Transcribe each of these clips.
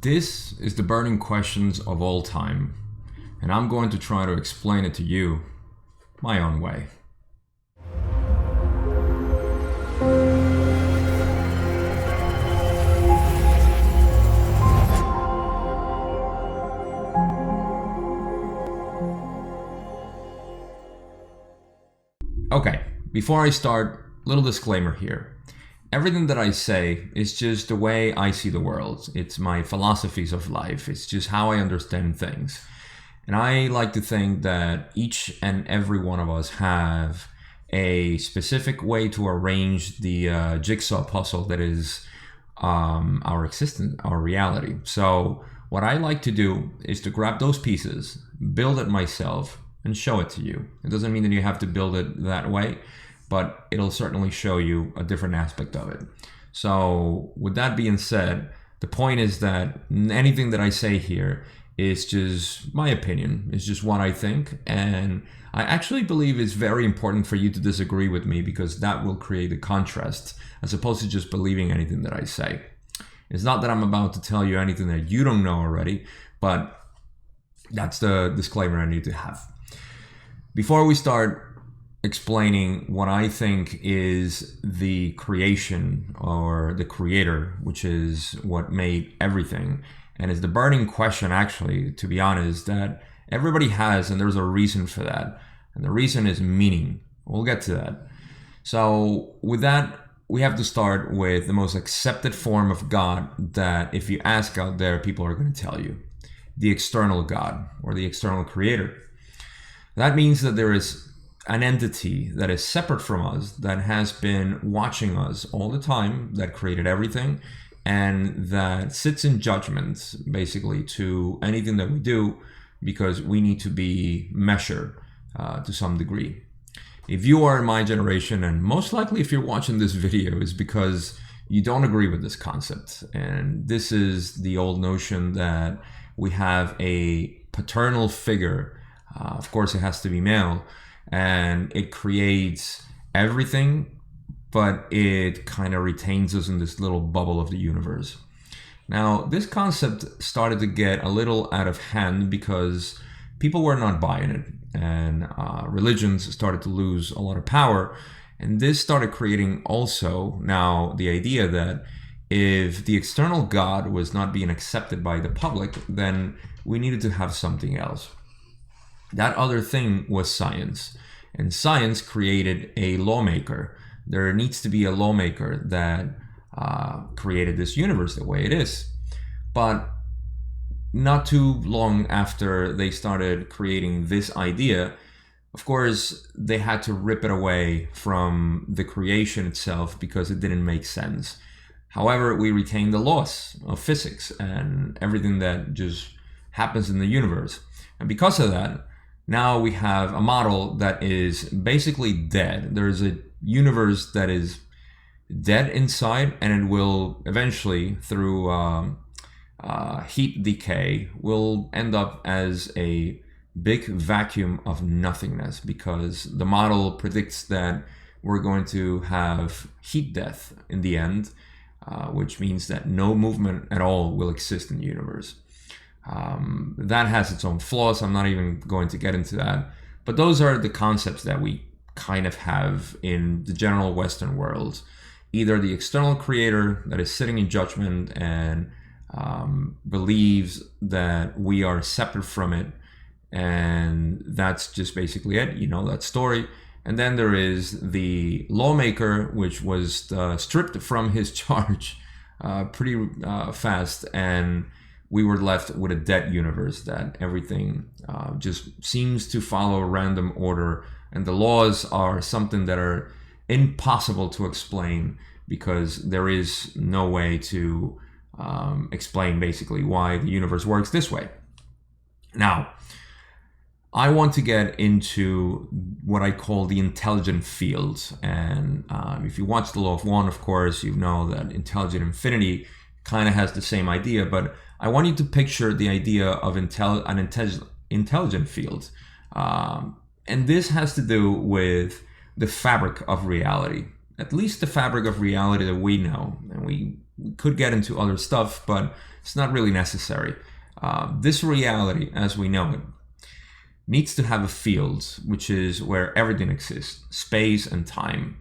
This is the burning questions of all time, and I'm going to try to explain it to you my own way. Okay, before I start, little disclaimer here. Everything that I say is just the way I see the world. It's my philosophies of life. It's just how I understand things. And I like to think that each and every one of us have a specific way to arrange the jigsaw puzzle that is our existence, our reality. So what I like to do is to grab those pieces, build it myself, and show it to you. It doesn't mean that you have to build it that way, but it'll certainly show you a different aspect of it. So with that being said, the point is that anything that I say here is just my opinion. It's just what I think. And I actually believe it's very important for you to disagree with me, because that will create a contrast as opposed to just believing anything that I say. It's not that I'm about to tell you anything that you don't know already, but that's the disclaimer I need to have. Before we start explaining what I think is the creation or the creator, which is what made everything, and is the burning question, actually, to be honest, that everybody has, and there's a reason for that. And the reason is meaning. We'll get to that. So with that, we have to start with the most accepted form of God that if you ask out there, people are going to tell you. The external God, or the external creator. That means that there is an entity that is separate from us, that has been watching us all the time, that created everything, and that sits in judgment, basically, to anything that we do, because we need to be measured to some degree. If you are in my generation, and most likely if you're watching this video, is because you don't agree with this concept. And this is the old notion that we have a paternal figure. Of course, it has to be male, and it creates everything, but it kind of retains us in this little bubble of the universe. Now, this concept started to get a little out of hand because people were not buying it, and religions started to lose a lot of power. And this started creating also now the idea that if the external God was not being accepted by the public, then we needed to have something else. That other thing was science, and science created a lawmaker. There needs to be a lawmaker that created this universe the way it is. But not too long after they started creating this idea, of course, they had to rip it away from the creation itself because it didn't make sense. However, we retain the laws of physics and everything that just happens in the universe. And because of that, now we have a model that is basically dead. There's a universe that is dead inside, and it will eventually, through heat decay, will end up as a big vacuum of nothingness, because the model predicts that we're going to have heat death in the end, which means that no movement at all will exist in the universe. That has its own flaws. I'm not even going to get into that. But those are the concepts that we kind of have in the general Western world. Either the external creator that is sitting in judgment and believes that we are separate from it, and that's just basically it. You know that story. And then there is the lawmaker, which was stripped from his charge pretty fast, and we were left with a dead universe that everything just seems to follow a random order, and the laws are something that are impossible to explain, because there is no way to explain basically why the universe works this way. Now, I want to get into what I call the intelligent field. And if you watch The Law of One, of course, you know that intelligent infinity kind of has the same idea, but I want you to picture the idea of an intelligent field. And this has to do with the fabric of reality, at least the fabric of reality that we know. And we could get into other stuff, but It's not really necessary. This reality, as we know it, needs to have a field, which is where everything exists, space and time.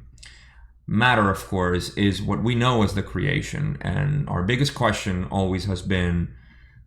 Matter, of course, is what we know as the creation, and our biggest question always has been,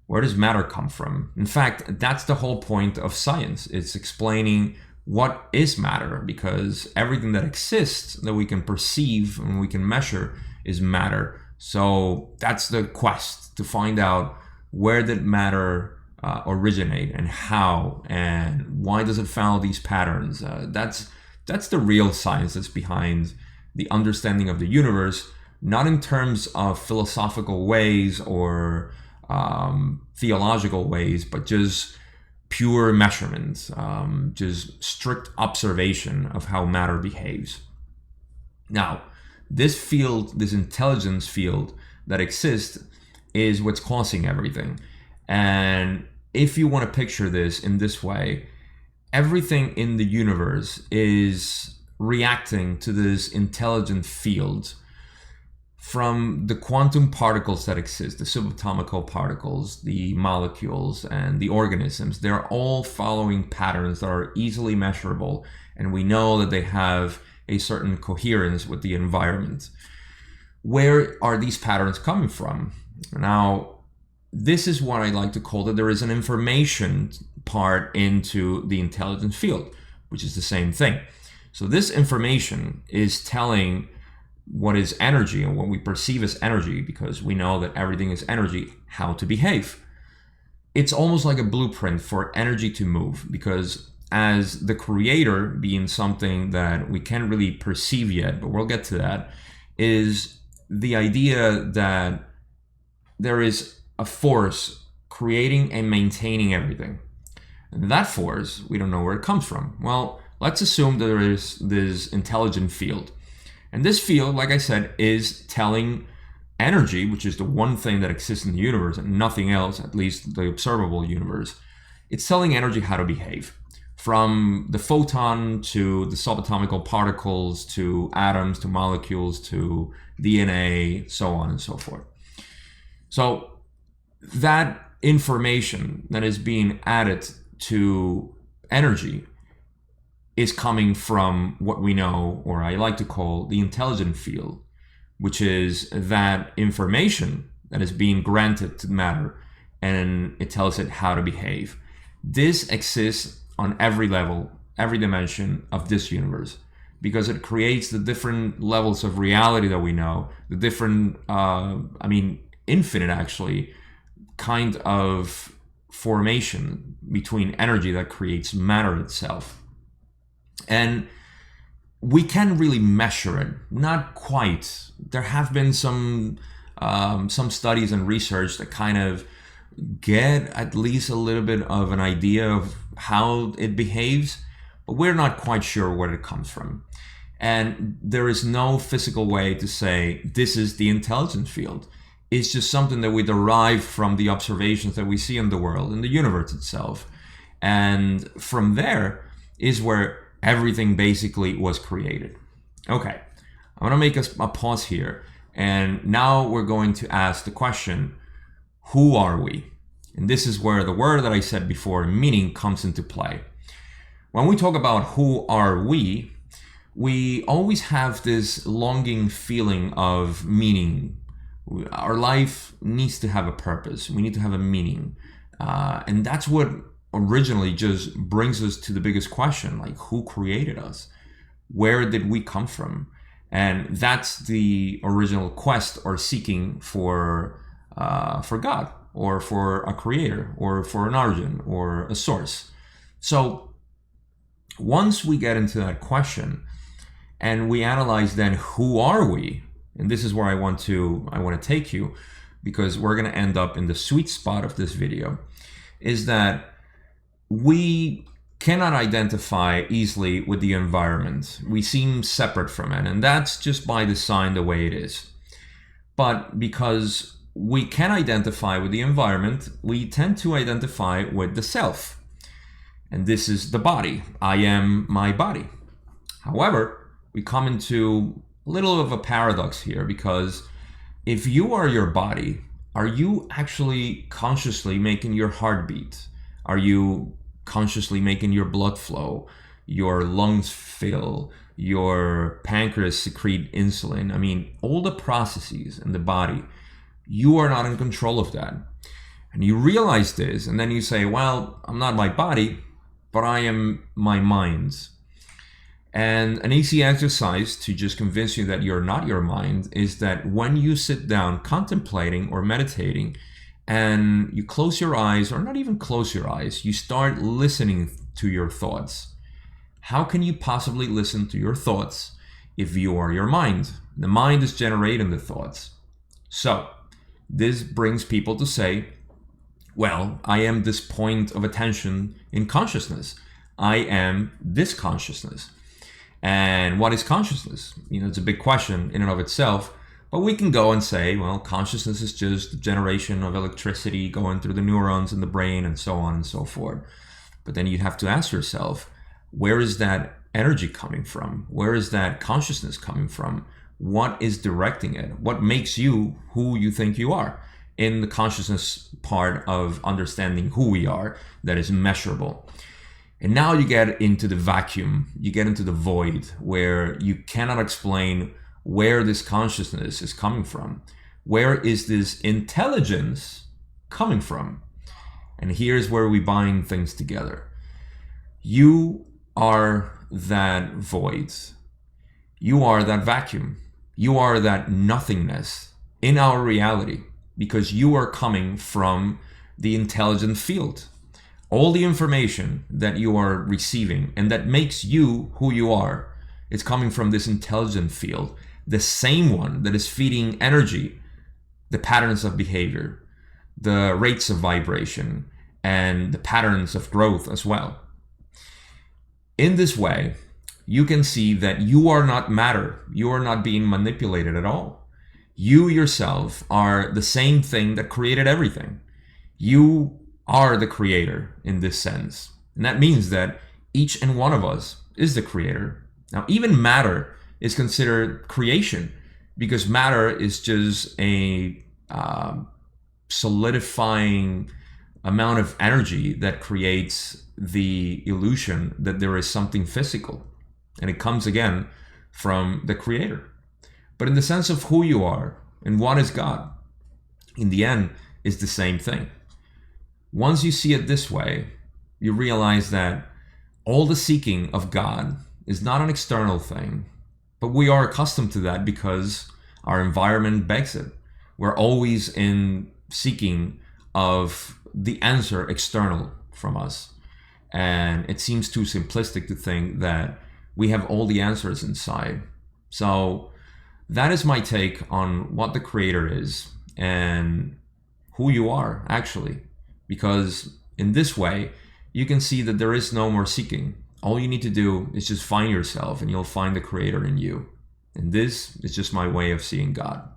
where does matter come from? In fact, that's the whole point of science. It's explaining what is matter, because everything that exists that we can perceive and we can measure is matter. So that's the quest, to find out where did matter originate, and how, and why does it follow these patterns. That's the real science that's behind the understanding of the universe, not in terms of philosophical ways or theological ways, but just pure measurements, just strict observation of how matter behaves. Now, this field, this intelligence field that exists, is what's causing everything. And if you want to picture this in this way, everything in the universe is reacting to this intelligent field, from the quantum particles that exist, the subatomic particles, the molecules, and the organisms. They're all following patterns that are easily measurable, and we know that they have a certain coherence with the environment. Where are these patterns coming from? Now, this is what I like to call that there is an information part into the intelligence field, which is the same thing. So this information is telling what is energy and what we perceive as energy, because we know that everything is energy, how to behave. It's almost like a blueprint for energy to move, because as the creator, being something that we can't really perceive yet, but we'll get to that, is the idea that there is a force creating and maintaining everything. And that force, we don't know where it comes from. Well, let's assume that there is this intelligent field. And this field, like I said, is telling energy, which is the one thing that exists in the universe and nothing else, at least the observable universe. It's telling energy how to behave. From the photon to the subatomic particles to atoms to molecules to DNA, so on and so forth. So that information that is being added to energy is coming from what we know, or I like to call the intelligent field, which is that information that is being granted to matter, and it tells it how to behave. This exists on every level, every dimension of this universe, because it creates the different levels of reality that we know, the different, infinite actually, kind of formation between energy that creates matter itself. And we can really measure it, not quite. There have been some studies and research that kind of get at least a little bit of an idea of how it behaves, but we're not quite sure where it comes from. And there is no physical way to say this is the intelligence field. It's just something that we derive from the observations that we see in the world, in the universe itself. And from there is where everything basically was created. Okay, I'm gonna make a pause here. And now we're going to ask the question, who are we? And this is where the word that I said before, meaning, comes into play. When we talk about who are we always have this longing feeling of meaning. Our life needs to have a purpose. We need to have a meaning. And that's what originally just brings us to the biggest question, like, who created us? Where did we come from? And that's the original quest or seeking for God, or for a creator, or for an origin, or a source. So once we get into that question and we analyze then who are we, and this is where I want to take you, because we're going to end up in the sweet spot of this video, is that we cannot identify easily with the environment. We seem separate from it, and that's just by design the way it is. But because we can identify with the environment, we tend to identify with the self. And this is the body. I am my body. However, we come into a little of a paradox here, because if you are your body are you actually consciously making your heart beat? Are you consciously making your blood flow, your lungs fill, your pancreas secrete insulin? I mean, all the processes in the body, you are not in control of that. And you realize this, and then you say, well, I'm not my body, but I am my mind. And an easy exercise to just convince you that you're not your mind is that when you sit down contemplating or meditating and you close your eyes, or not even close your eyes, you start listening to your thoughts. How can you possibly listen to your thoughts if you are your mind? The mind is generating the thoughts. So this brings people to say, well, I am this point of attention in consciousness. I am this consciousness. And what is consciousness? It's a big question in and of itself, but we can go and say, well, consciousness is just the generation of electricity going through the neurons in the brain and so on and so forth. But then you have to ask yourself, where is that energy coming from? Where is that consciousness coming from? What is directing it? What makes you who you think you are? In the consciousness part of understanding who we are, that is measurable. And now you get into the vacuum, you get into the void where you cannot explain where this consciousness is coming from. Where is this intelligence coming from? And here's where we bind things together. You are that void. You are that vacuum. You are that nothingness in our reality, because you are coming from the intelligent field. All the information that you are receiving and that makes you who you are is coming from this intelligent field, the same one that is feeding energy, the patterns of behavior, the rates of vibration, and the patterns of growth as well. In this way, you can see that you are not matter. You are not being manipulated at all. You yourself are the same thing that created everything. You are the creator in this sense. And that means that each and one of us is the creator. Now, even matter is considered creation, because matter is just a solidifying amount of energy that creates the illusion that there is something physical. And it comes again from the creator. But in the sense of who you are and what is God, in the end, is the same thing. Once you see it this way, you realize that all the seeking of God is not an external thing, but we are accustomed to that because our environment begs it. We're always in seeking of the answer external from us. And it seems too simplistic to think that we have all the answers inside. So that is my take on what the creator is and who you are, actually. Because in this way, you can see that there is no more seeking. All you need to do is just find yourself and you'll find the creator in you. And this is just my way of seeing God.